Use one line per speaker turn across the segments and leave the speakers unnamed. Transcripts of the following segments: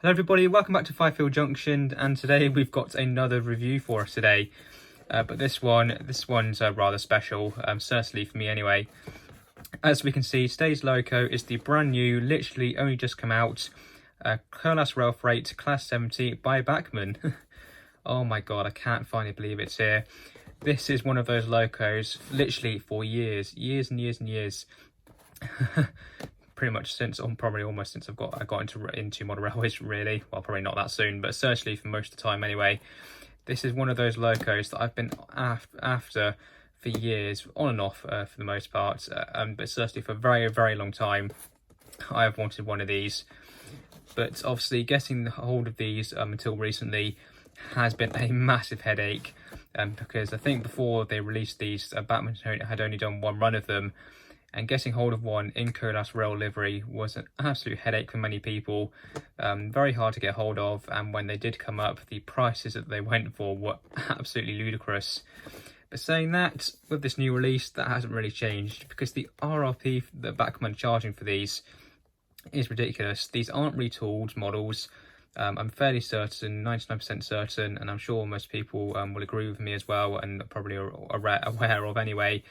Hello everybody, welcome back to Fifield Junction, and today we've got another review for us today. But this one's rather special, certainly for me anyway. As we can see, today's loco is the brand new, literally only just come out, Curlas Rail Freight Class 70 by Bachmann. Oh my god, I can't finally believe it's here. This is one of those locos, literally for years and years. Pretty much since, probably almost since I got into model railways, really. Well, probably not that soon, but certainly for most of the time anyway. This is one of those locos that I've been after for years, on and off for the most part, but certainly for a very long time. I have wanted one of these, but obviously getting hold of these until recently has been a massive headache, because I think before they released these, Bachmann had only done one run of them. And getting hold of one in Curlas Rail livery was an absolute headache for many people. Very hard to get hold of, and when they did come up, the prices that they went for were absolutely ludicrous. But saying that, with this new release, that hasn't really changed, because the RRP that Bachmann are charging for these is ridiculous. These aren't retooled models. I'm fairly certain, 99% certain, and I'm sure most people will agree with me as well, and probably are aware of anyway.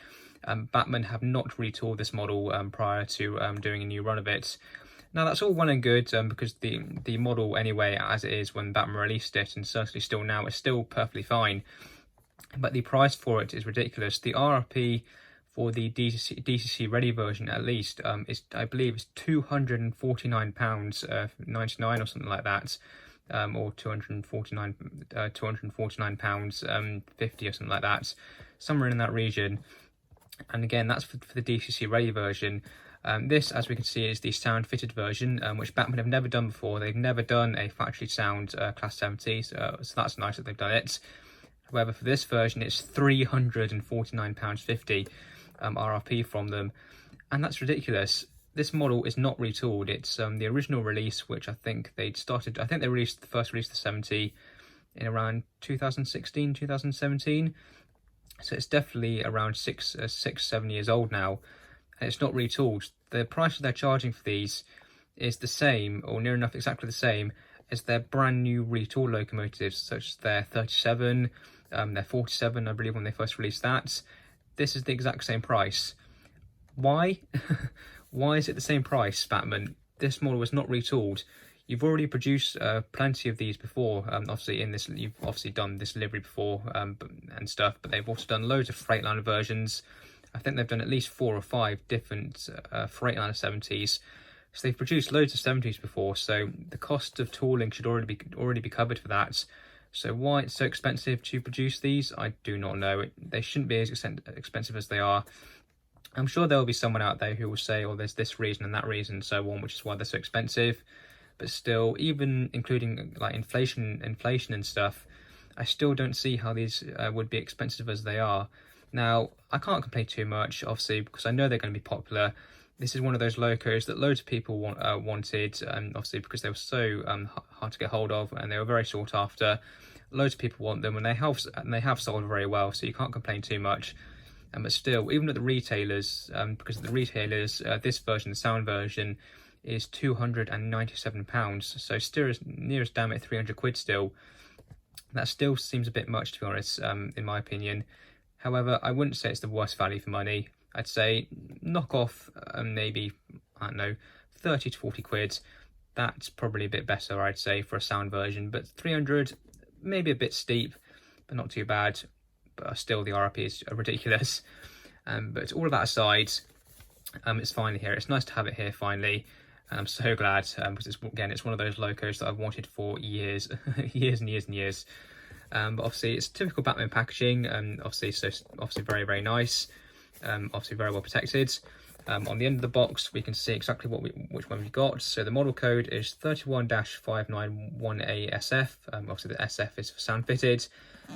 Bachmann have not retooled this model prior to doing a new run of it. Now that's all well and good, because the model anyway, as it is when Bachmann released it, and certainly still now, is still perfectly fine. But the price for it is ridiculous. The RRP for the DCC ready version, at least, is, I believe, is £249.99 or something like that, or £249.50 or something like that, somewhere in that region. And again, that's for the DCC ready version. This, as we can see, is the sound fitted version, which Bachmann have never done before. They've never done a factory sound Class 70, so that's nice that they've done it. However, for this version, it's £349.50 RRP from them, and that's ridiculous. This model is not retooled. It's the original release, which I think they released the first release of the 70 in around 2016, 2017. So it's definitely around 7 years old now, and it's not retooled. The price that they're charging for these is the same, or near enough exactly the same, as their brand new retooled locomotives, such as their 37, their 47, I believe, when they first released that. This is the exact same price. Why? Why is it the same price, Bachmann? This model was not retooled. You've already produced plenty of these before. Obviously, you've obviously done this livery before and stuff, but they've also done loads of Freightliner versions. I think they've done at least 4 or 5 different Freightliner 70s. So they've produced loads of 70s before. So the cost of tooling should already be covered for that. So why it's so expensive to produce these, I do not know. They shouldn't be as expensive as they are. I'm sure there will be someone out there who will say, "Oh, there's this reason and that reason and so on, which is why they're so expensive." But still, even including like inflation and stuff, I still don't see how these would be expensive as they are. Now, I can't complain too much, obviously, because I know they're going to be popular. This is one of those locos that loads of people wanted, obviously because they were so hard to get hold of, and they were very sought after. Loads of people want them, and they have sold very well, so you can't complain too much. But still, even at the retailers, because at the retailers, this version, the sound version, is £297, so still near as damn it 300 quid still. That still seems a bit much, to be honest, in my opinion. However, I wouldn't say it's the worst value for money. I'd say knock off maybe, I don't know, 30 to 40 quid. That's probably a bit better, I'd say, for a sound version. But 300, maybe a bit steep, but not too bad. But still, the RRP is ridiculous. But all of that aside, it's finally here. It's nice to have it here finally. And I'm so glad, because it's one of those locos that I've wanted for years, years. But obviously, it's typical Bachmann packaging, obviously very nice, obviously very well protected. On the end of the box, we can see exactly which one we got. So the model code is 31-591ASF. Obviously, the SF is for sound fitted.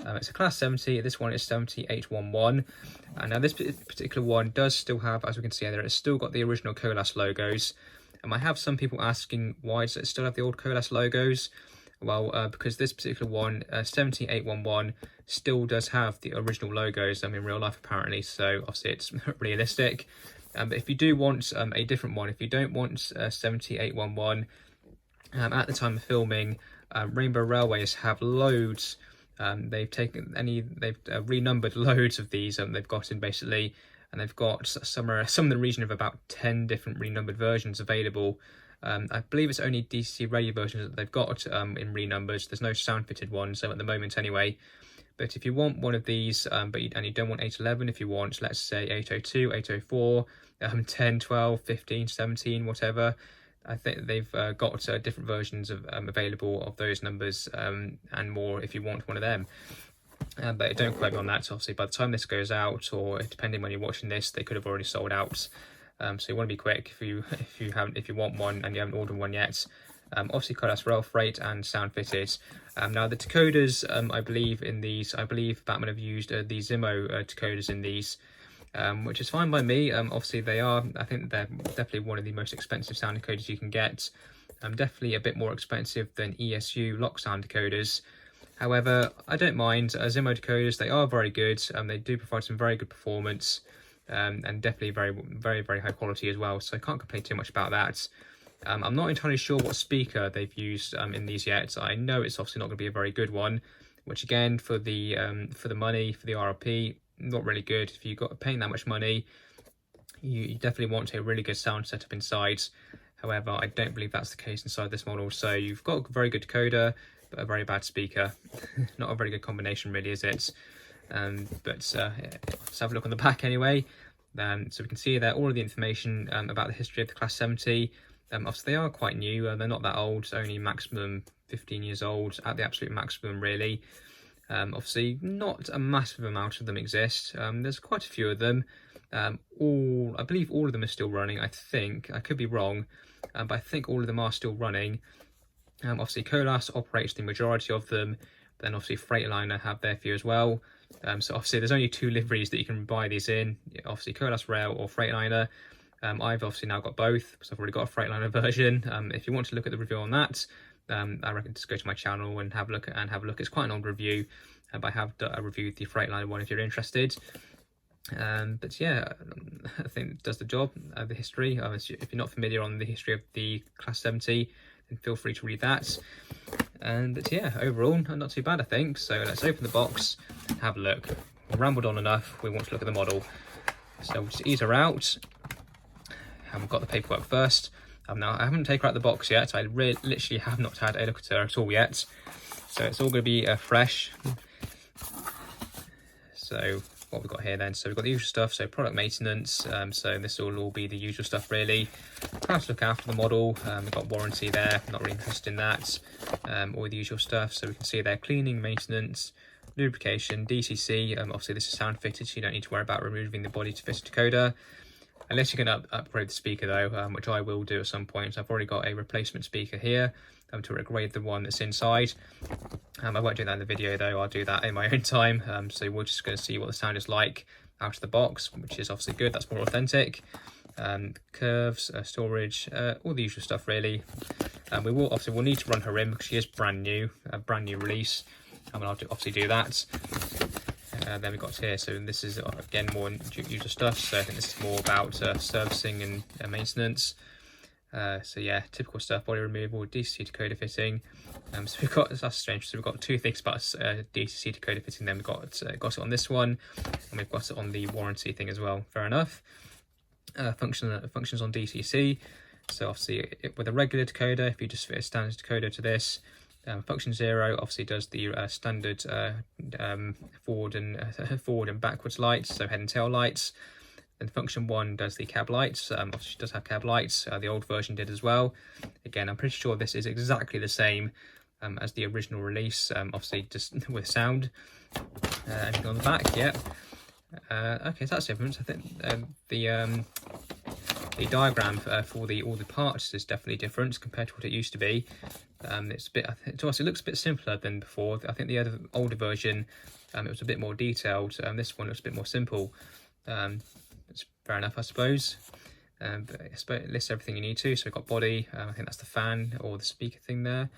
It's a Class 70. This one is 7811. And now this particular one does still have, as we can see there, it's still got the original Curlas logos. I have some people asking, why does it still have the old Curlas logos? Well, because this particular one, 7811, still does have the original logos in real life, apparently. So obviously it's realistic. But if you do want a different one, if you don't want 7811, At the time of filming, Rainbow Railways have loads. They've renumbered loads of these. They've got in basically, and they've got some in the region of about 10 different renumbered versions available. I believe it's only DCC radio versions that they've got in renumbers. There's no sound fitted ones at the moment anyway. But if you want one of these, and you don't want 811, if you want, let's say 802, 804, 10, 12, 15, 17, whatever, I think they've got different versions of available of those numbers and more if you want one of them. But don't quote me on that. So obviously, by the time this goes out, or depending when you're watching this, they could have already sold out. So you want to be quick if you want one and you haven't ordered one yet. Obviously, that's railfreight and sound fitted. Now the decoders, I believe Bachmann have used the Zimo decoders in these, which is fine by me. Obviously I think they're definitely one of the most expensive sound decoders you can get. Definitely a bit more expensive than ESU lock sound decoders. However, I don't mind. Zimo decoders, they are very good. They do provide some very good performance, and definitely very, very, very high quality as well. So I can't complain too much about that. I'm not entirely sure what speaker they've used in these yet. I know it's obviously not going to be a very good one, which again, for the money, for the RRP, not really good. If you've got paying that much money, you definitely want a really good sound setup inside. However, I don't believe that's the case inside this model. So you've got a very good decoder, but a very bad speaker. Not a very good combination, really, is it? Let's have a look on the back anyway. So we can see there all of the information about the history of the Class 70. Obviously, they are quite new. They're not that old. Only maximum 15 years old at the absolute maximum, really. Obviously, not a massive amount of them exist. There's quite a few of them. I believe all of them are still running. I think I could be wrong, but I think all of them are still running. Obviously, Colas operates the majority of them. Then obviously Freightliner have their few as well. So obviously there's only two liveries that you can buy these in. Obviously Colas Rail or Freightliner. I've obviously now got both because I've already got a Freightliner version. If you want to look at the review on that, I reckon just go to my channel and have a look. It's quite an old review, but I have reviewed the Freightliner one if you're interested. But yeah, I think it does the job. The history. If you're not familiar on the history of the Class 70, then feel free to read that. But yeah, overall, not too bad, I think. So let's open the box and have a look. We've rambled on enough. We want to look at the model. So we'll just ease her out. And we've got the paperwork first. Now, I haven't taken her out the box yet. I literally have not had a look at her at all yet. So it's all going to be fresh. So what we've got here then, so we've got the usual stuff, so product maintenance, so this will all be the usual stuff really. How to look after the model, we've got warranty there, not really interested in that, all the usual stuff. So we can see there cleaning, maintenance, lubrication, DCC, obviously this is sound fitted, so you don't need to worry about removing the body to fit a decoder. Unless you're going to upgrade the speaker though, which I will do at some point. So I've already got a replacement speaker here to upgrade the one that's inside. I won't do that in the video though, I'll do that in my own time. So we're just going to see what the sound is like out of the box, which is obviously good, that's more authentic. Curves, storage, all the usual stuff really. We'll need to run her in because she is brand new, a brand new release. I'll obviously do that. Then we've got here, so this is again more usual stuff, so I think this is more about servicing and maintenance. So yeah, typical stuff, body removal, DCC decoder fitting. So we've got, that's strange, so we've got two things about DCC decoder fitting, then we've got it on this one, and we've got it on the warranty thing as well, fair enough. Functions on DCC, so obviously with a regular decoder, if you just fit a standard decoder to this, function 0 obviously does the standard forward and backwards lights, so head and tail lights. Then function 1 does the cab lights. Obviously it does have cab lights. The old version did as well. Again, I'm pretty sure this is exactly the same as the original release. Obviously just with sound. Anything on the back? Yeah. Okay, so that's different. I think the diagram for all the parts is definitely different compared to what it used to be. It's a bit. To us, it looks a bit simpler than before. I think the older version, it was a bit more detailed. This one looks a bit more simple. It's fair enough, I suppose. But it lists everything you need to. So we've got body. I think that's the fan or the speaker thing there.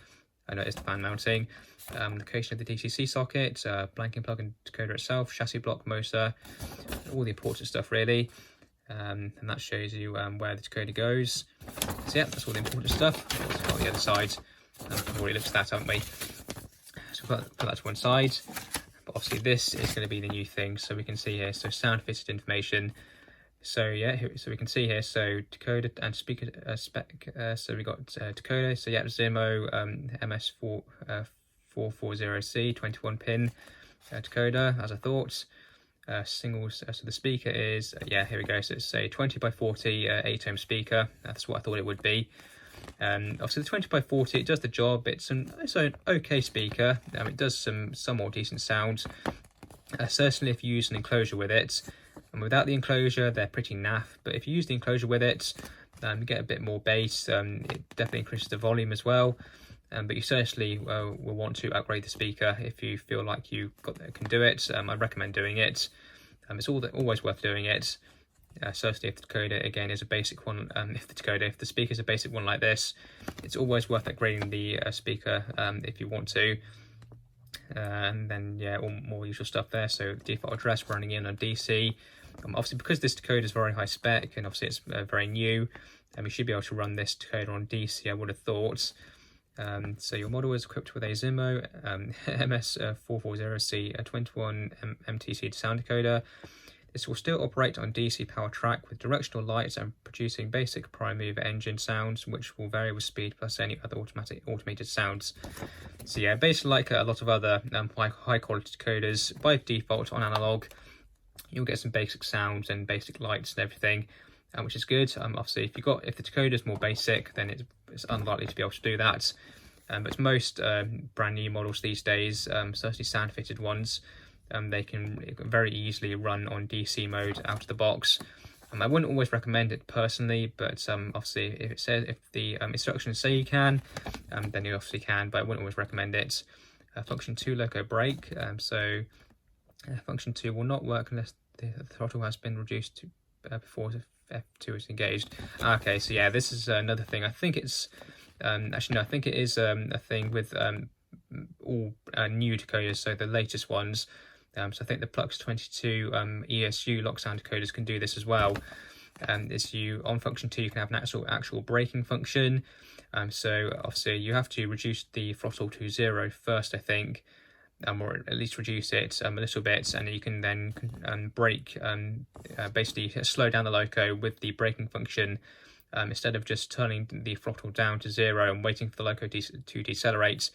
I know it's the fan mounting. Location of the DCC socket, blanking plug and decoder itself, chassis block, motor, all the important stuff really. And that shows you where the decoder goes. So yeah, that's all the important stuff. We've also got the other side. We've already looked at that, haven't we? So put that to one side. But obviously this is going to be the new thing. So we can see here, so sound fitted information. So yeah, so we can see here, so decoder and speaker spec. So we got decoder. So yeah, Zimo MS4 440C 21 pin decoder, as I thought. Singles. So the speaker is yeah, here we go. So it's a 20 by 40 8-ohm speaker. That's what I thought it would be. Obviously the 20 by 40, it does the job. It's an okay speaker. It does some more decent sounds. Certainly if you use an enclosure with it. And without the enclosure, they're pretty naff. But if you use the enclosure with it, you get a bit more bass. It definitely increases the volume as well. But you certainly will want to upgrade the speaker if you feel like you can do it. I recommend doing it. It's always worth doing it. Certainly if the decoder again is a basic one, if the speaker is a basic one like this, it's always worth upgrading the speaker if you want to. And then yeah, all more usual stuff there. So default address running in on DC. Obviously because this decoder is very high spec and obviously it's very new, you should be able to run this decoder on DC, I would have thought. So your model is equipped with a Zimo MS440C 21 MTC sound decoder. This will still operate on DC power track with directional lights and producing basic prime mover engine sounds, which will vary with speed plus any other automated sounds. So yeah, basically like a lot of other high quality decoders, by default on analog, you'll get some basic sounds and basic lights and everything, which is good. Obviously, if the decoder is more basic, then it's unlikely to be able to do that. But most brand new models these days, certainly sound fitted ones, they can very easily run on DC mode out of the box. I wouldn't always recommend it personally, but obviously if the instructions say you can, then you obviously can, but I wouldn't always recommend it. Function 2 loco brake. So function 2 will not work unless the throttle has been reduced to before F2 is engaged. Okay, so yeah, this is another thing. I think it's actually no, I think it is a thing with all new decoders, so the latest ones. So I think the Plux 22 ESU lock sound decoders can do this as well. On function 2 you can have an actual braking function. So obviously you have to reduce the throttle to 0 first, I think, or at least reduce it a little bit, and you can then brake, basically slow down the loco with the braking function. Instead of just turning the throttle down to 0 and waiting for the loco to decelerate,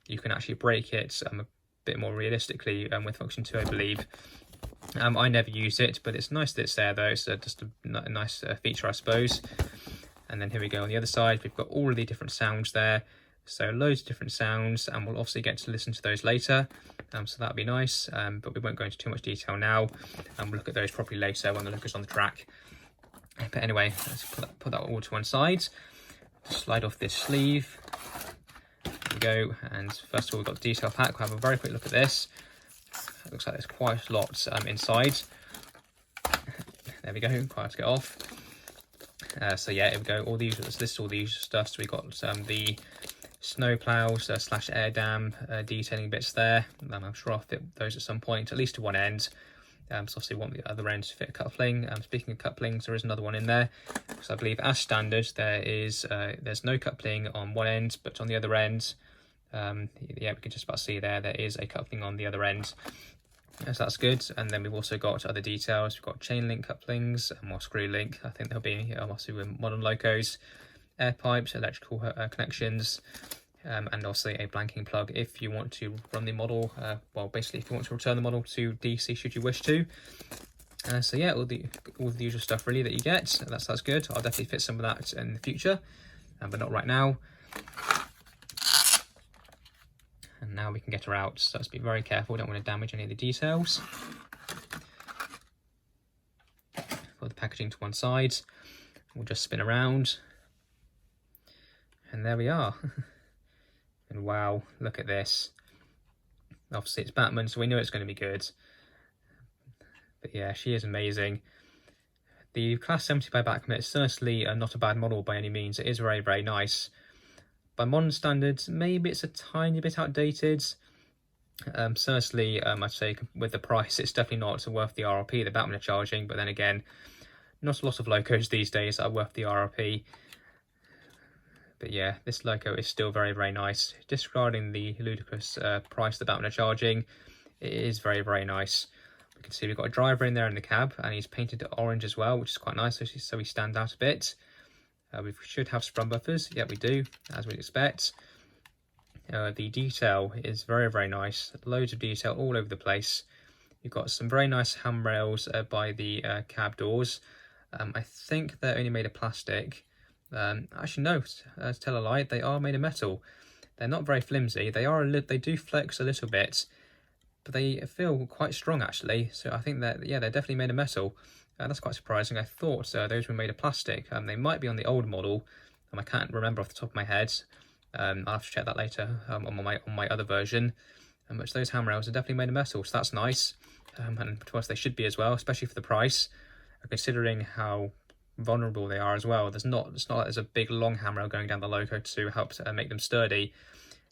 you can actually brake it a bit more realistically with function 2, I believe. I never use it, but it's nice that it's there though. It's just a nice feature, I suppose. And then here we go on the other side, we've got all of the different sounds there. So loads of different sounds, and we'll obviously get to listen to those later. So that'll be nice, but we won't go into too much detail now. We'll look at those properly later when the looker's on the track. But anyway, let's put that all to one side. Slide off this sleeve. There we go. And first of all, we've got the detail pack. We'll have a very quick look at this. It looks like there's quite a lot inside. There we go. Quite to get off. So yeah, here we go. All the usual. This is all the usual stuff. So we got the snow plows / air dam detailing bits there. I'm sure I'll fit those at some point, at least to one end. So obviously we want the other end to fit a coupling. Speaking of couplings, there is another one in there. So I believe as standard there's no coupling on one end, but on the other end, yeah, we can just about see there is a coupling on the other end. So that's good. And then we've also got other details. We've got chain link couplings and more screw link. I think there'll be obviously with modern locos, air pipes, electrical connections. And obviously a blanking plug if you want to run the model, well basically if you want to return the model to DC should you wish to. So yeah, all the usual stuff really that you get. That's good. I'll definitely fit some of that in the future, but not right now. And now we can get her out, so let's be very careful, don't want to damage any of the details. Put the packaging to one side, we'll just spin around, and there we are. And wow, look at this. Obviously it's Bachmann, so we know it's going to be good. But yeah, she is amazing. The Class 70 by Bachmann is certainly not a bad model by any means. It is very, very nice. By modern standards, maybe it's a tiny bit outdated. Certainly, I'd say with the price, it's definitely not worth the RRP that Bachmann are charging. But then again, not a lot of locos these days are worth the RRP. But yeah, this loco is still very, very nice. Disregarding the ludicrous price that Bachmann are charging, it is very, very nice. We can see we've got a driver in there in the cab, and he's painted orange as well, which is quite nice, so he stands out a bit. We should have sprung buffers. Yeah, we do, as we'd expect. The detail is very, very nice. Loads of detail all over the place. You've got some very nice handrails by the cab doors. I think they're only made of plastic. Actually, no, to tell a lie, they are made of metal. They're not very flimsy. They do flex a little bit, but they feel quite strong actually. So I think that, yeah, they're definitely made of metal. That's quite surprising. I thought those were made of plastic. They might be on the old model. I can't remember off the top of my head. I'll have to check that later on my other version. But those handrails are definitely made of metal, so that's nice. And to us they should be as well, especially for the price, considering how vulnerable they are as well. It's not like there's a big long handrail going down the loco to help make them sturdy.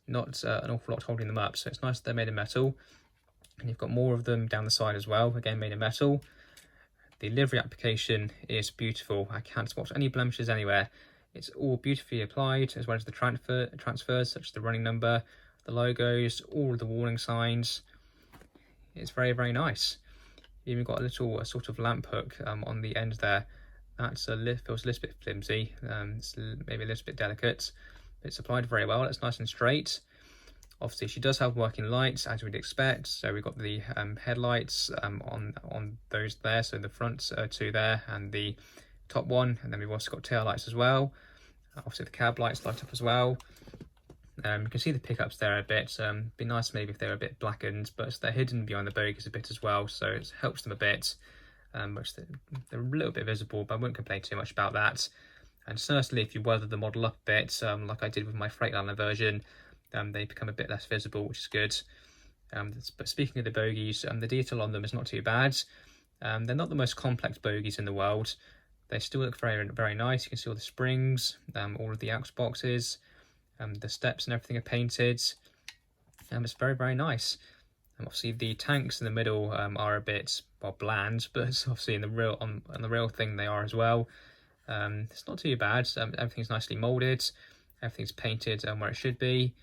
Not an awful lot holding them up, so it's nice that they're made of metal. And you've got more of them down the side as well, again made of metal. The livery application is beautiful. I can't spot any blemishes anywhere. It's all beautifully applied, as well as the transfers, such as the running number, the logos, all of the warning signs. It's very, very nice. You've even got a little sort of lamp hook on the end there. That's feels a little bit flimsy, it's maybe a little bit delicate. But it's applied very well, it's nice and straight. Obviously she does have working lights, as we'd expect. So we've got the headlights on those there, so the front two there and the top one, and then we've also got tail lights as well. Obviously the cab lights light up as well. You can see the pickups there a bit. Be nice maybe if they were a bit blackened, but they're hidden behind the bogies a bit as well, so it helps them a bit. Which they're a little bit visible, but I won't complain too much about that. And certainly if you weather the model up a bit, like I did with my Freightliner version, they become a bit less visible, which is good. But speaking of the bogies, the detail on them is not too bad. They're not the most complex bogies in the world. They still look very, very nice. You can see all the springs, all of the aux boxes, the steps and everything are painted. It's very, very nice. Obviously the tanks in the middle are a bit, well, bland, but obviously on the real thing they are as well. It's not too bad. Everything's nicely moulded. Everything's painted where it should be.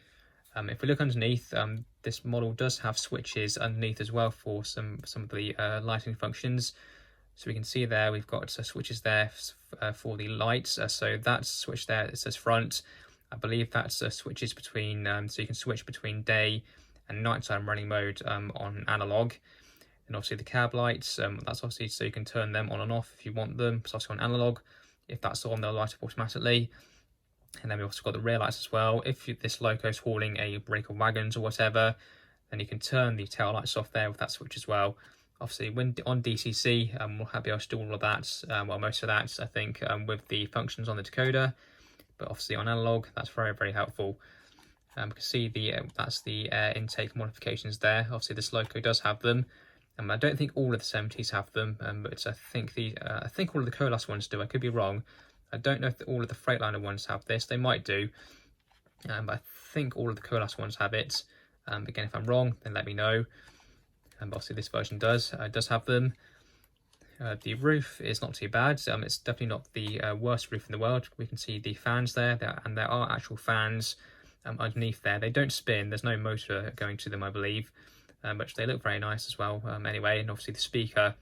If we look underneath, this model does have switches underneath as well for some of the lighting functions. So we can see there we've got switches there for the lights. So that switch there, it says front. I believe that's switches between, so you can switch between day and nighttime running mode on analog. And obviously the cab lights, that's obviously so you can turn them on and off if you want them. It's also on analog. If that's on, they'll light up automatically. And then we've also got the rear lights as well. If this loco is hauling a brake of wagons or whatever, then you can turn the tail lights off there with that switch as well. Obviously, when on DCC, we'll be able to do all of that, well, most of that, I think, with the functions on the decoder. But obviously on analog, that's very, very helpful. You can see that's the air intake modifications there. Obviously, this loco does have them. I don't think all of the 70s have them, but I think all of the Colas ones do. I could be wrong. I don't know if all of the Freightliner ones have this. They might do, but I think all of the Colas ones have it. Again, if I'm wrong, then let me know. Obviously, this version does have them. The roof is not too bad. It's definitely not the worst roof in the world. We can see the fans there, and there are actual fans underneath there. They don't spin. There's no motor going to them, I believe, but they look very nice as well. Anyway, and obviously the speaker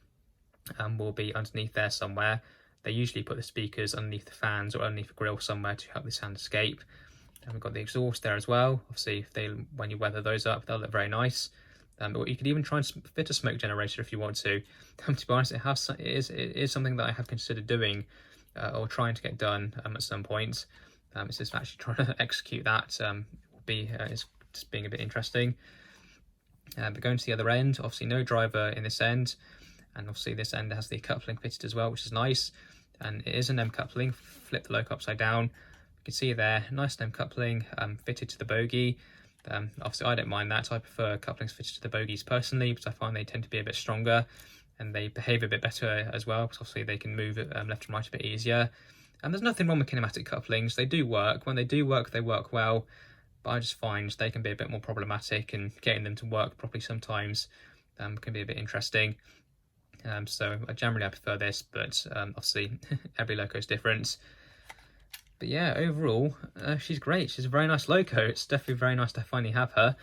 will be underneath there somewhere. They usually put the speakers underneath the fans or underneath the grille somewhere to help the sound escape. And we've got the exhaust there as well. Obviously, when you weather those up, they'll look very nice. But you could even try and fit a smoke generator if you want to. To be honest, it is something that I have considered doing or trying to get done at some point. It's just actually trying to execute that is just being a bit interesting. But going to the other end, obviously no driver in this end. And obviously this end has the coupling fitted as well, which is nice. And it is an M coupling. Flip the loco upside down. You can see there, nice M coupling fitted to the bogie. Obviously I don't mind that. I prefer couplings fitted to the bogies personally, because I find they tend to be a bit stronger and they behave a bit better as well, because obviously they can move left and right a bit easier. And there's nothing wrong with kinematic couplings. They do work. When they do work, they work well. But I just find they can be a bit more problematic, and getting them to work properly sometimes can be a bit interesting. So generally I prefer this, but obviously every loco is different. But yeah, overall, she's great. She's a very nice loco. It's definitely very nice to finally have her.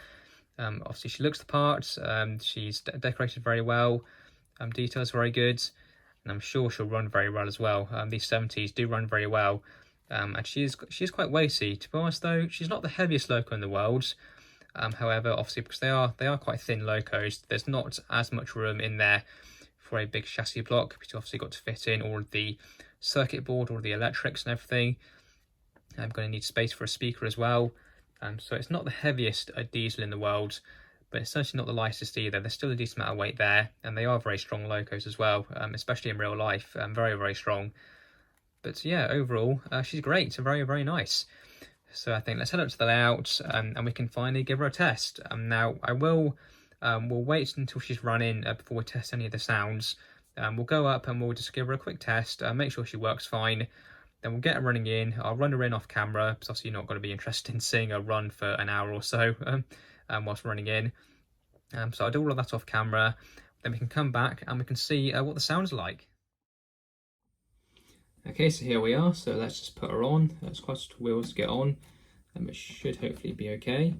Obviously, she looks the part. She's decorated very well. Details very good, and I'm sure she'll run very well as well. These 70s do run very well, and she's quite weighty. To be honest, though, she's not the heaviest loco in the world. However, obviously, because they are quite thin locos, there's not as much room in there for a big chassis block, because you obviously got to fit in all of the circuit board, all of the electrics and everything. I'm going to need space for a speaker as well. So it's not the heaviest diesel in the world, but it's certainly not the lightest either. There's still a decent amount of weight there, and they are very strong locos as well, especially in real life. Very, very strong. But yeah, overall, she's great. Very, very nice. So I think let's head up to the layout, and we can finally give her a test. Now, we'll wait until she's running before we test any of the sounds. We'll go up and we'll just give her a quick test, make sure she works fine. Then we'll get her running in. I'll run her in off camera, because obviously you're not going to be interested in seeing her run for an hour or so whilst running in. So I'll do all of that off camera. Then we can come back and we can see what the sound's like. Okay, so here we are. So let's just put her on. Let's cross the wheels to get on. It should hopefully be okay.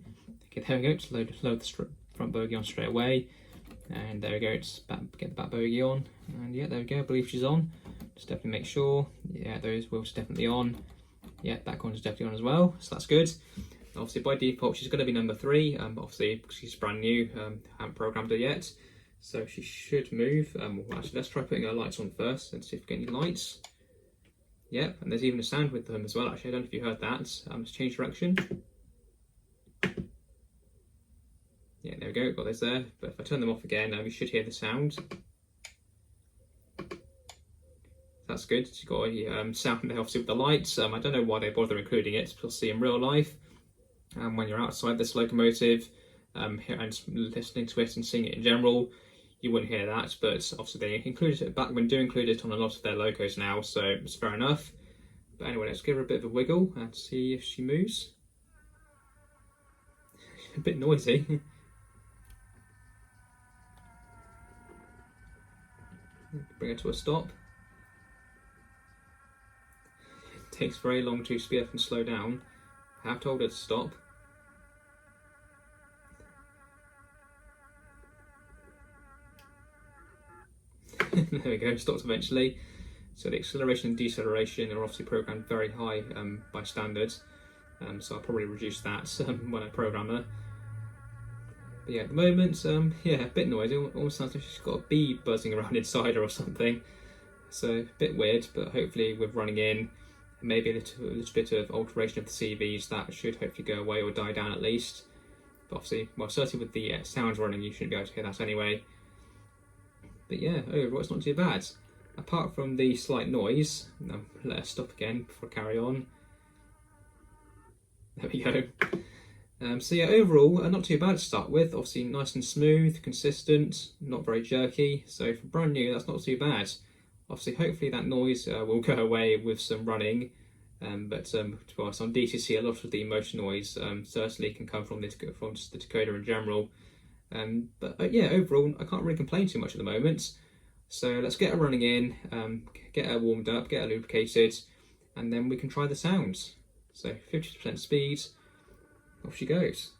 Okay, there we go. Just load the front bogie on straight away. And there we go. Just get the back bogie on. And yeah, there we go. I believe she's on. Just definitely make sure. Yeah, those wheels are definitely on. Yeah, back one is definitely on as well. So that's good. Obviously, by default, she's going to be number 3. Obviously, because she's brand new, haven't programmed her yet. So she should move. Well, actually, let's try putting her lights on first and see if we get any lights. Yep, and there's even a sound with them as well. Actually, I don't know if you heard that. Let's change direction. Yeah, there we go. Got this there. But if I turn them off again, you should hear the sound. That's good. You've got a sound there, obviously, with the lights. I don't know why they bother including it. You'll see in real life, when you're outside this locomotive, and listening to it and seeing it in general, you wouldn't hear that. But obviously, they included it. Bachmann do include it on a lot of their locos now, so it's fair enough. But anyway, let's give her a bit of a wiggle and see if she moves. A bit noisy. Bring her to a stop. It takes very long to speed up and slow down. I have told her to stop. There we go, stopped eventually. So the acceleration and deceleration are obviously programmed very high by standards. So I'll probably reduce that when I program her. But yeah, at the moment, yeah, a bit noisy. Almost sounds like she's got a bee buzzing around inside her or something. So a bit weird, but hopefully with running in, maybe a little bit of alteration of the CVs, that should hopefully go away or die down at least. But obviously, well, certainly with the sounds running, you shouldn't be able to hear that anyway. But yeah, overall, it's not too bad. Apart from the slight noise, let us stop again before I carry on. There we go. So yeah, overall, not too bad to start with. Obviously, nice and smooth, consistent, not very jerky. So for brand new, that's not too bad. Obviously, hopefully that noise will go away with some running. But to be honest, on DCC, a lot of the motor noise certainly can come from just the decoder in general. But yeah, overall, I can't really complain too much at the moment. So let's get her running in, get her warmed up, get her lubricated, and then we can try the sounds. So 50% speed, off she goes.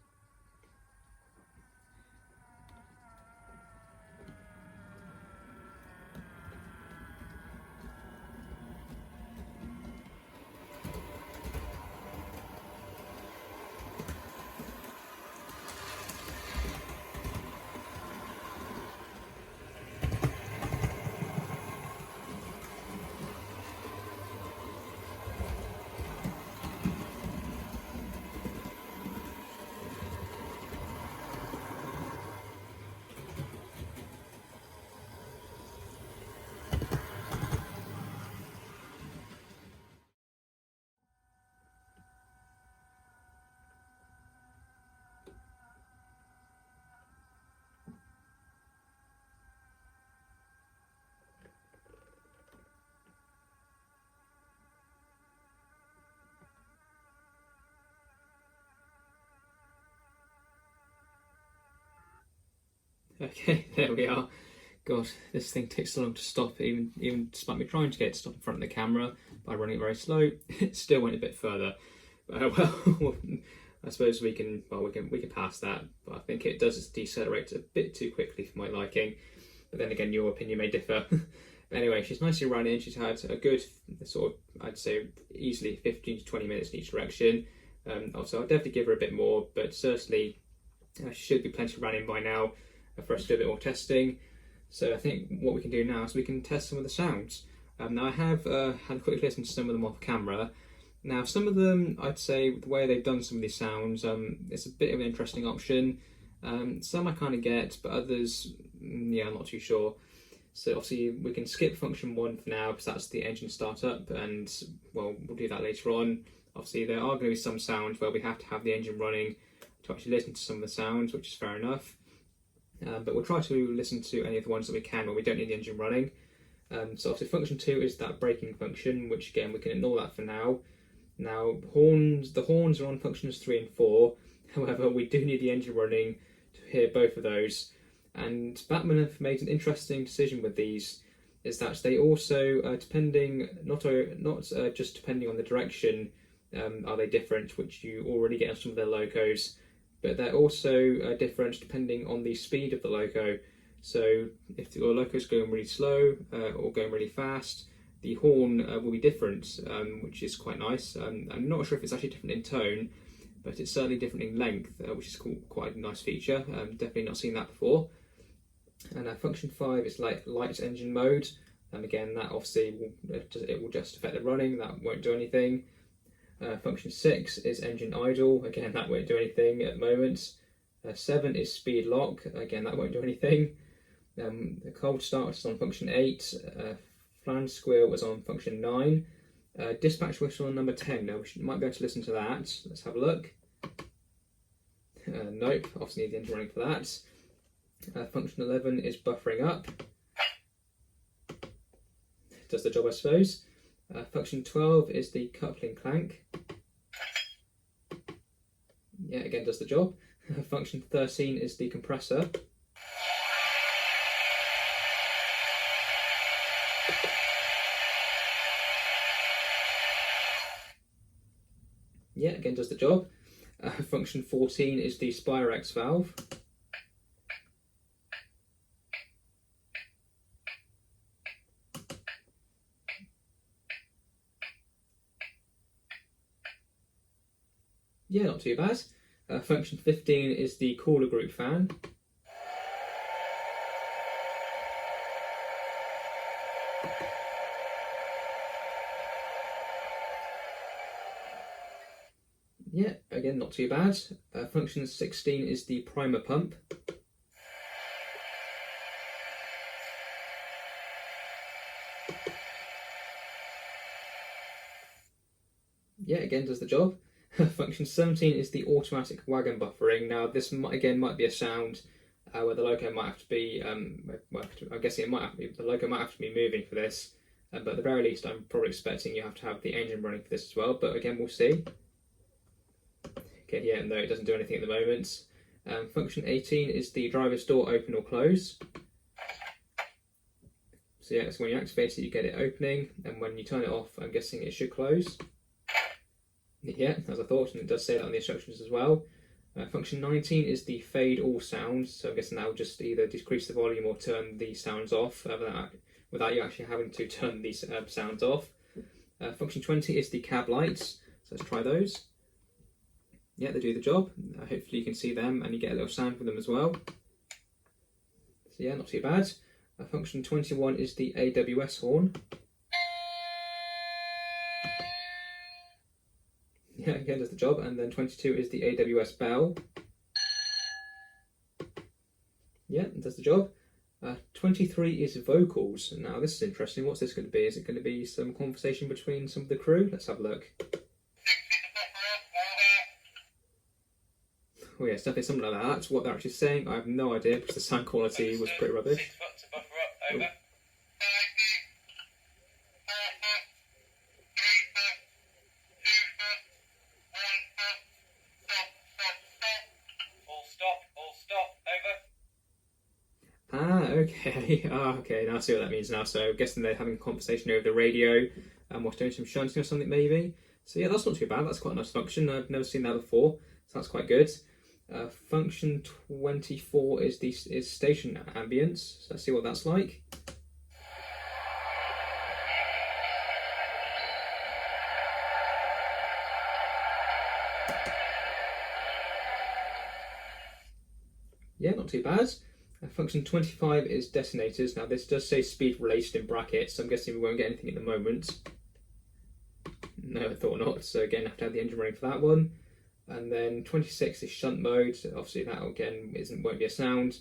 Okay, there we are. God, this thing takes so long to stop, even despite me trying to get it to stop in front of the camera by running it very slow, it still went a bit further. Well, I suppose we can pass that, but I think it does decelerate a bit too quickly for my liking. But then again, your opinion may differ. But anyway, she's nicely running. She's had a good sort of, I'd say, easily 15 to 20 minutes in each direction. Also, I'll definitely give her a bit more, but certainly she should be plenty running by now for us to do a bit more testing. So I think what we can do now is we can test some of the sounds. Now I have had a quick listen to some of them off camera. Now some of them, I'd say, the way they've done some of these sounds, it's a bit of an interesting option. Some I kind of get, but others, yeah, I'm not too sure. So obviously we can skip function 1 for now because that's the engine startup, and well, we'll do that later on. Obviously there are going to be some sounds where we have to have the engine running to actually listen to some of the sounds, which is fair enough. But we'll try to listen to any of the ones that we can when we don't need the engine running. So obviously function 2 is that braking function, which again we can ignore that for now. Now the horns are on functions 3 and 4. However, we do need the engine running to hear both of those. And Bachmann have made an interesting decision with these, is that they also, depending not just depending on the direction, are they different, which you already get on some of their locos, but they're also different depending on the speed of the loco. So if your loco is going really slow or going really fast, the horn will be different, which is quite nice. I'm not sure if it's actually different in tone, but it's certainly different in length, which is quite a nice feature. Definitely not seen that before. And function 5 is like light engine mode, and again that obviously will just affect the running, that won't do anything. Function 6 is engine idle, again that won't do anything at the moment. 7 is speed lock, again that won't do anything. The cold start is on function 8, flange squeal was on function 9, dispatch whistle on number 10. Now we might be able to listen to that, let's have a look. Nope, obviously need the engine running for that. Function 11 is buffering up, does the job I suppose. Function 12 is the coupling clank, yeah, again does the job. Function 13 is the compressor. Yeah, again does the job. Function 14 is the Spirex valve. Yeah, not too bad. Function 15 is the cooler group fan. Yeah, again, not too bad. Function 16 is the primer pump. Yeah, again, does the job. Function 17 is the automatic wagon buffering. Now, this again might be a sound where the loco might have to be, I'm guessing the loco might have to be moving for this, but at the very least, I'm probably expecting you have to have the engine running for this as well, but again, we'll see. Okay, yeah, no, it doesn't do anything at the moment. Function 18 is the driver's door open or close. So yeah, so when you activate it, you get it opening, and when you turn it off, I'm guessing it should close. Yeah, as I thought, and it does say that on the instructions as well. Function 19 is the fade all sounds, so I'm guessing that will just either decrease the volume or turn the sounds off without you actually having to turn these sounds off. Function 20 is the cab lights, so let's try those. Yeah, they do the job. Hopefully you can see them and you get a little sound from them as well. So yeah, not too bad. Function 21 is the AWS horn. Yeah, again does the job. And then 22 is the AWS bell. Yeah, it does the job. 23 is vocals. Now this is interesting. What's this going to be? Is it going to be some conversation between some of the crew? Let's have a look. Oh yeah, it's definitely something like that. That's what they're actually saying. I have no idea because the sound quality was pretty rubbish. Oh. All stop, over. Ah, Okay, okay, now I see what that means now. So I'm guessing they're having a conversation over the radio and whilst doing some shunting or something maybe. So yeah, that's not too bad. That's quite a nice function. I've never seen that before, so that's quite good. Function 24 is station ambience. So let's see what that's like. Yeah, not too bad. Function 25 is detonators. Now this does say speed related in brackets, so I'm guessing we won't get anything at the moment. No, I thought not. So again, I have to have the engine running for that one. And then 26 is shunt mode. So obviously that again won't be a sound.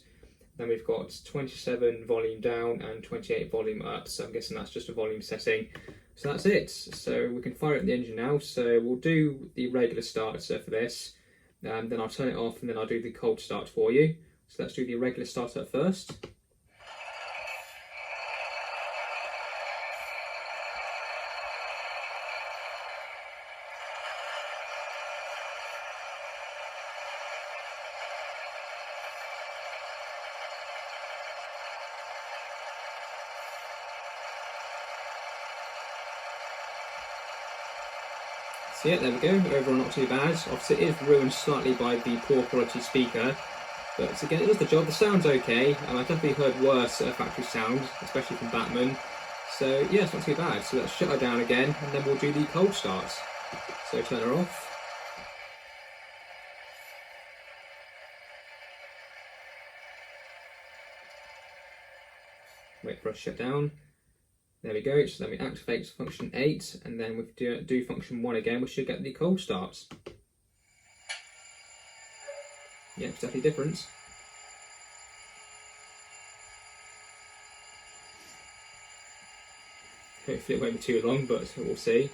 Then we've got 27 volume down and 28 volume up. So I'm guessing that's just a volume setting. So that's it. So we can fire up the engine now. So we'll do the regular start for this. Then I'll turn it off and then I'll do the cold start for you. So let's do the regular startup first. So yeah, there we go, overall not too bad. Obviously it is ruined slightly by the poor quality speaker, but again it does the job. The sound's okay, and I've definitely heard worse factory sound, especially from Bachmann. So yeah, it's not too bad. So let's shut her down again, and then we'll do the cold start. So turn her off. Wait for us to shut down. There we go, so then we activate function 8, and then we do function 1 again, we should get the cold starts. Yeah, it's definitely different. Hopefully it won't be too long, but we'll see.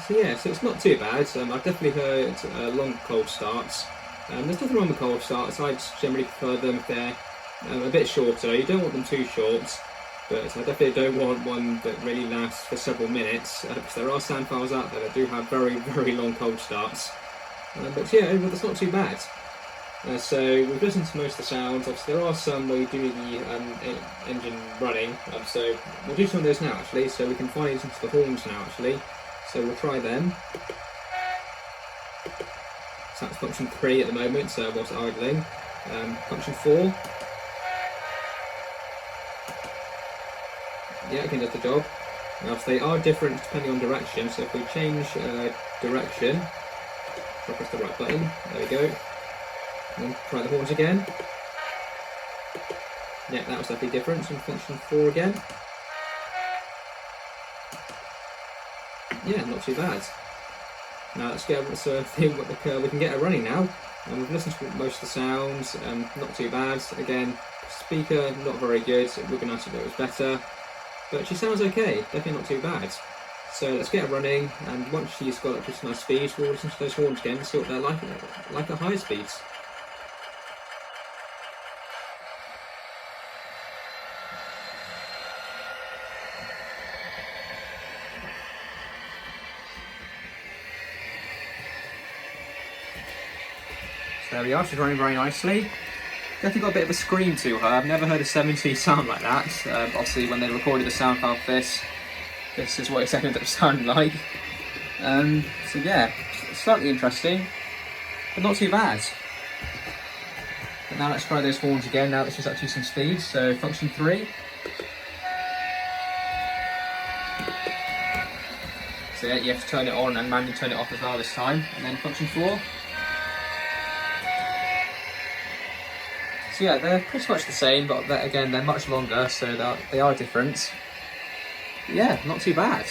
So yeah, so it's not too bad. I've definitely heard long cold starts. There's nothing wrong with cold starts. I generally prefer them if they're a bit shorter. You don't want them too short, but I definitely don't want one that really lasts for several minutes, because there are sound files out there that do have very, very long cold starts. But yeah, overall that's not too bad. So we've listened to most of the sounds. Obviously there are some where you do need the engine running, so we'll do some of those now actually, so we can finally listen to the horns now actually. So we'll try them. So that's function 3 at the moment, so whilst idling. Function 4. Yeah, again does the job. Now they are different depending on direction, so if we change direction, I'll press the right button, there we go. And then try the horns again. Yeah, that was definitely different. So function 4 again. Yeah, not too bad. Now let's get we can get her running now. And we've listened to most of the sounds, not too bad. Again, speaker not very good. It would be nice if it was better, but she sounds okay. Definitely not too bad. So let's get her running, and once she's got up to nice speed, we'll listen to those horns again and see what they're like at higher speeds. There we are, she's running very nicely. Definitely got a bit of a scream to her. I've never heard a 70 sound like that. Obviously when they recorded the sound file for this is what it ended up sounding like. So yeah, slightly interesting, but not too bad. But now let's try those horns again, now that she's up to some speed. So function 3. So yeah, you have to turn it on and manually turn it off as well this time. And then function 4. So yeah, they're pretty much the same, but again, they're much longer, so they are different. But yeah, not too bad.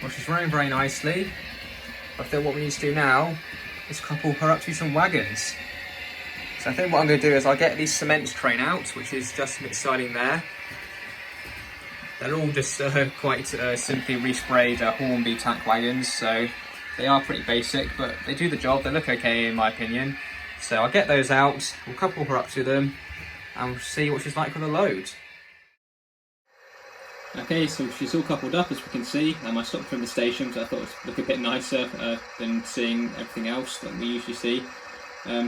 Well, she's running very nicely. I think what we need to do now is couple her up to some wagons. So I think what I'm going to do is I'll get these cement train out, which is just siding there. They're all just quite simply resprayed Hornby tank wagons, so they are pretty basic, but they do the job. They look okay in my opinion. So I'll get those out, we'll couple her up to them, and we'll see what she's like with a load. Okay, so she's all coupled up, as we can see. I stopped from the station because I thought it would look a bit nicer than seeing everything else that we usually see.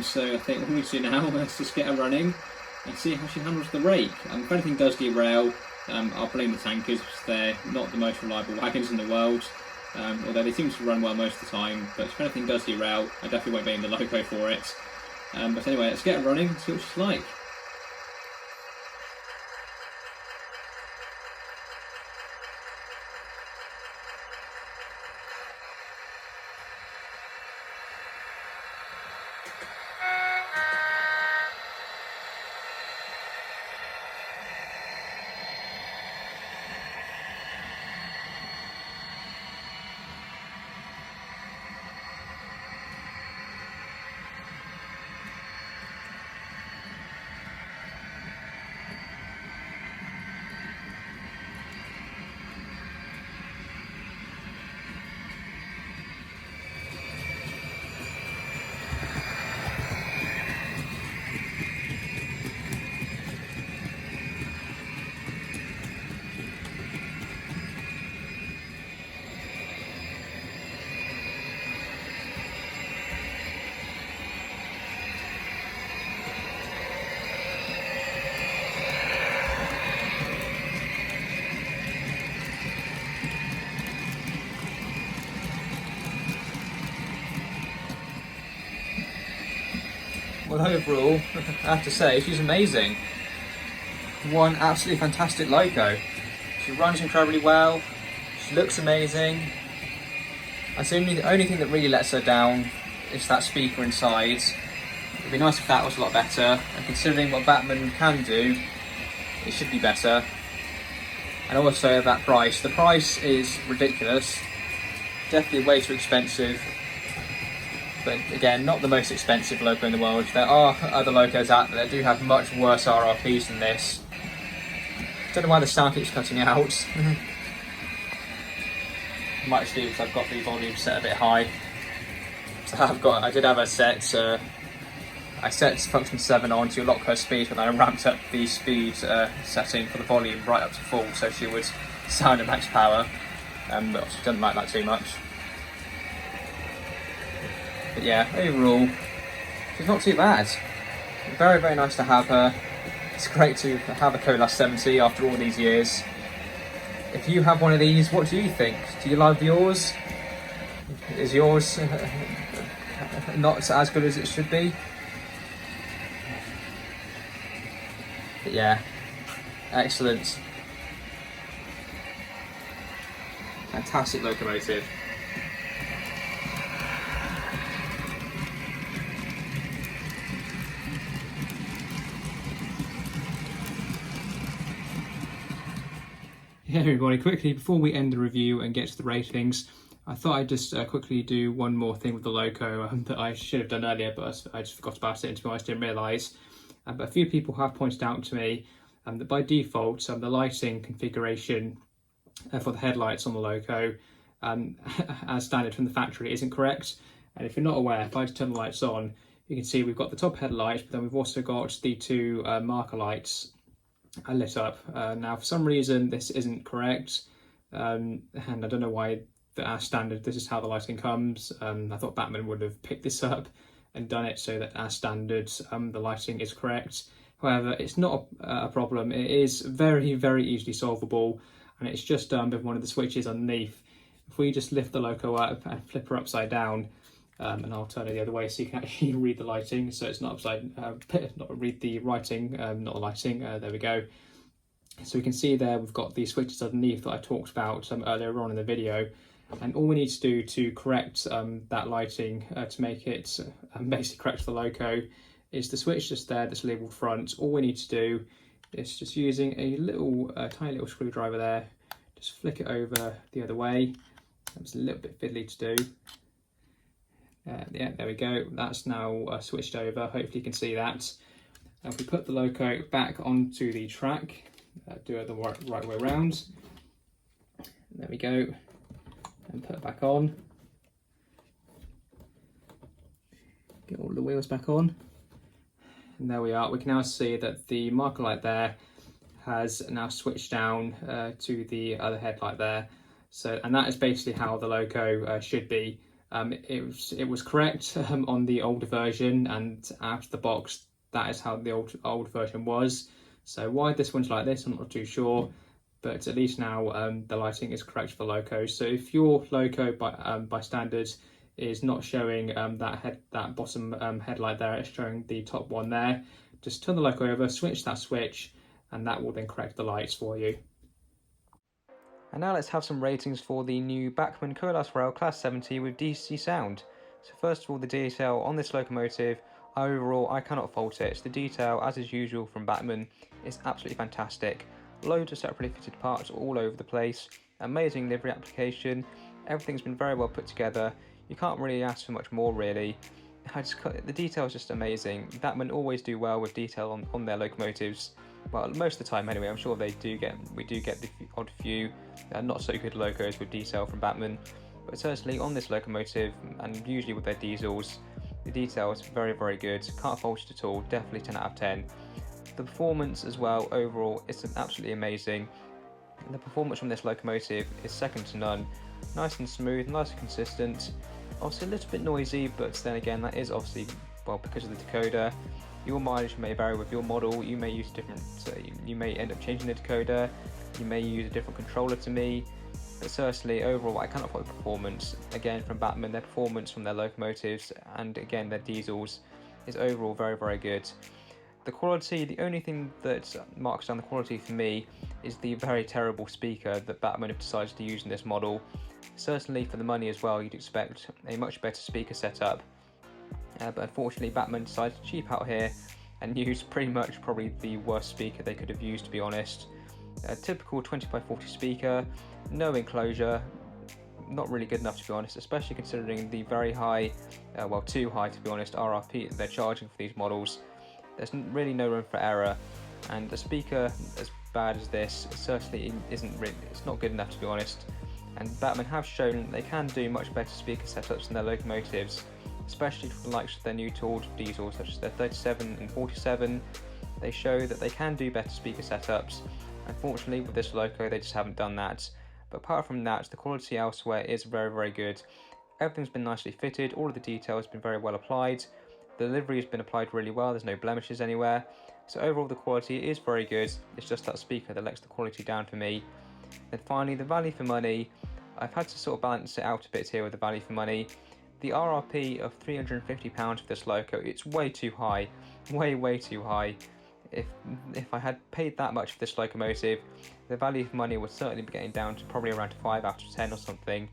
So I think what we need to do now is just get her running and see how she handles the rake. If anything does derail, I'll blame the tankers because they're not the most reliable wagons in the world. Although they seem to run well most of the time, but if anything does derail, I definitely won't blame the loco for it. But anyway, let's get her running and see what she's like. Well, overall, I have to say, she's amazing. One absolutely fantastic loco. She runs incredibly well, she looks amazing. I think the only thing that really lets her down is that speaker inside. It'd be nice if that was a lot better, and considering what Bachmann can do, it should be better. And also that price. The price is ridiculous. Definitely way too expensive. But again, not the most expensive loco in the world. There are other locos out there that do have much worse RRPs than this. Don't know why the sound keeps cutting out. Might just be because I've got the volume set a bit high. So I did have a set. I set function 7 on to lock her speed, but then I ramped up the speed setting for the volume right up to full, so she would sound at max power. But she doesn't like that too much. But yeah, overall, she's not too bad. Very, very nice to have her. It's great to have a Colas 70 after all these years. If you have one of these, what do you think? Do you love yours? Is yours not as good as it should be? But yeah, excellent. Fantastic locomotive. Hey everybody, quickly before we end the review and get to the ratings, I thought I'd just quickly do one more thing with the loco that I should have done earlier, but I just forgot about it, and to be honest, I didn't realise. But a few people have pointed out to me that by default, the lighting configuration for the headlights on the loco, as standard from the factory, isn't correct. And if you're not aware, if I just turn the lights on, you can see we've got the top headlights, but then we've also got the two marker lights lit up. Now for some reason this isn't correct, and I don't know why, as standard this is how the lighting comes. I thought Bachmann would have picked this up and done it so that as standard the lighting is correct. However, it's not a problem. It is very, very easily solvable, and it's just done with one of the switches underneath. If we just lift the loco up and flip her upside down, and I'll turn it the other way so you can actually read the lighting, so it's not upside, not read the writing, not the lighting. There we go. So we can see there we've got the switches underneath that I talked about earlier on in the video, and all we need to do to correct that lighting to make it basically correct the loco is the switch just there that's labelled front. All we need to do is just using a little tiny little screwdriver there, just flick it over the other way, It's a little bit fiddly to do. Yeah, there we go. That's now switched over. Hopefully you can see that. If we put the loco back onto the track, do it the right way around. There we go. And put it back on. Get all the wheels back on. And there we are. We can now see that the marker light there has now switched down to the other headlight there. So, and that is basically how the loco should be. It was correct on the older version, and out of the box, that is how the old version was. So why this one's like this, I'm not too sure, but at least now the lighting is correct for the loco. So if your loco by standards is not showing that bottom headlight there, it's showing the top one there, just turn the loco over, switch that switch, and that will then correct the lights for you. And now let's have some ratings for the new Bachmann Colas Rail Class 70 with DCC sound. So first of all, the detail on this locomotive, overall I cannot fault it. The detail, as is usual from Bachmann, is absolutely fantastic. Loads of separately fitted parts all over the place, amazing livery application, everything's been very well put together. You can't really ask for much more really. The detail is just amazing. Bachmann always do well with detail on their locomotives. Well, most of the time anyway. I'm sure we do get the odd few not so good locos with detail from Bachmann, but certainly on this locomotive, and usually with their diesels, the detail is very, very good. Can't fault it at all. Definitely 10 out of 10. The performance as well, overall, it's absolutely amazing. The performance from this locomotive is second to none. Nice and smooth, nice and consistent. Obviously a little bit noisy, but then again, that is obviously, well, because of the decoder. Your mileage may vary with your model. You may use different, you may end up changing the decoder. You may use a different controller to me. But certainly, overall, I cannot fault the performance. Again, from Bachmann, their performance from their locomotives and again their diesels is overall very, very good. The quality, the only thing that marks down the quality for me is the very terrible speaker that Bachmann have decided to use in this model. Certainly for the money as well, you'd expect a much better speaker setup. But unfortunately Bachmann decided to cheap out here and use pretty much probably the worst speaker they could have used, to be honest. A typical 20x40 speaker, no enclosure, not really good enough to be honest, especially considering the very high, well too high to be honest, RRP that they're charging for these models. There's really no room for error, and a speaker as bad as this certainly isn't really, it's not good enough to be honest. And Bachmann have shown they can do much better speaker setups in their locomotives, especially for the likes of their new tooled diesels such as their 37 and 47. They show that they can do better speaker setups. Unfortunately with this loco they just haven't done that. But apart from that, the quality elsewhere is very, very good. Everything's been nicely fitted, all of the detail has been very well applied. The livery has been applied really well, there's no blemishes anywhere. So overall the quality is very good, it's just that speaker that lets the quality down for me. Then finally, the value for money. I've had to sort of balance it out a bit here with the value for money. The RRP of £350 for this loco, it's way too high, way too high. If I had paid that much for this locomotive, the value for money would certainly be getting down to probably around 5 out of 10 or something.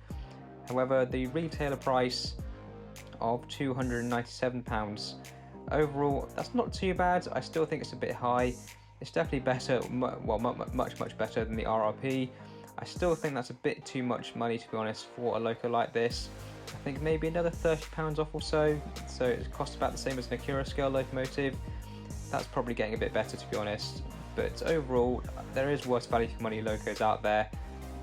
However, the retailer price of £297, overall, that's not too bad. I still think it's a bit high. It's definitely better, well, much better than the RRP. I still think that's a bit too much money, to be honest, for a loco like this. I think maybe another £30 off or so it costs about the same as an Acura scale locomotive. That's probably getting a bit better, to be honest. But overall, there is worse value for money locos out there,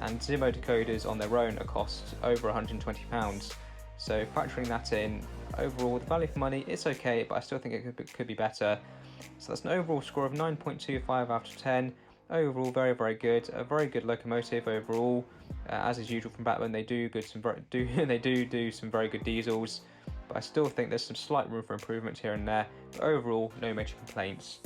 and Zimo decoders on their own are cost over £120. So factoring that in, overall the value for money is okay, but I still think it could be better. So that's an overall score of 9.25 out of 10. Overall, very good. A very good locomotive overall. As is usual from Bachmann, they do some very good diesels. But I still think there's some slight room for improvement here and there. But overall, no major complaints.